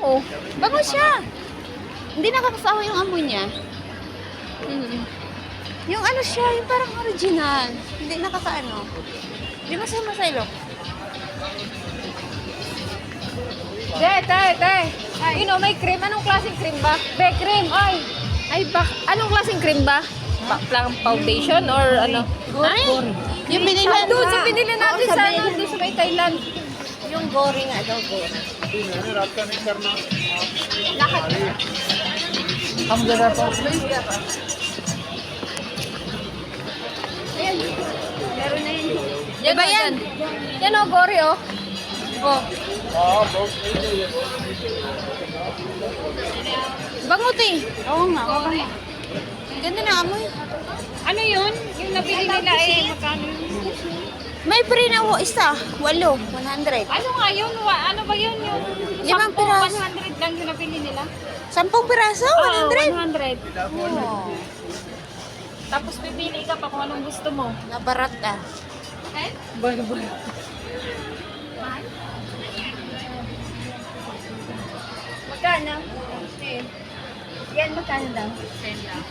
bango. Bango siya. Hindi nakakasawa yung amoy niya. Yung ano siya, yung parang original. Hindi nakakaano. Hindi mo siya masailok. Te. May cream. Anong klaseng cream ba? Be, cream. Ay, anong klaseng cream ba? Pang foundation or ano? Ay, yung binili Doon sa pinili natin sa ano, doon sa may Thailand. yung gory nga daw, gory. Ang ganda po. Ayan, meron na yun. Yan ba yan? Yan o, gory o. Oh. Bango, te. Oo nga, bango. Ganda na amoy. Ano yun? Yung nabili nila magkano yun? May free na isa. 100. Ano nga yun? Ano ba yun? Yung 5 piraso. 100 lang yung nabili nila? 10 piraso, Oo, 100. 100. Oo. Tapos pipili ka pa kung anong gusto mo. Nabarat ah. Eh? Bueno. Magkano? Yan, magkano daw? 10 lang.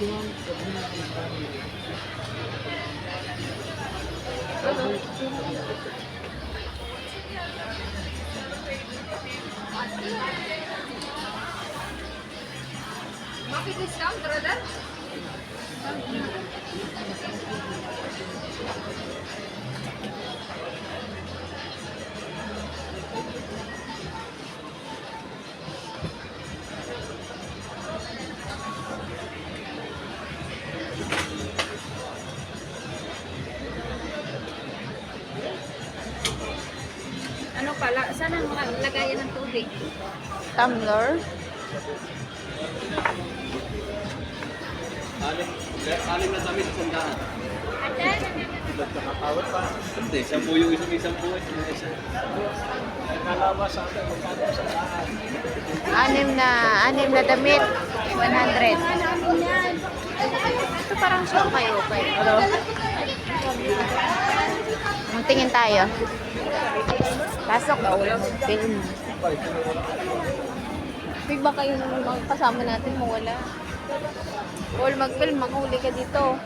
Maki-discount, brother? Ano pala? Saan ang mga lagayan ng tubig? Tumbler. Anim na damit sa sandahan. Hindi, 10 yung isang buhay. Anim na damit. 100. Ito parang show kayo. Ano? Tingin tayo. Pasok. Film. Big ba kayo ng mga kasama natin mo wala? All mag-film, manghuli ka dito.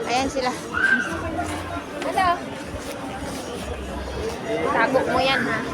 Ayan sila. Hello. Tagok mo yan ha.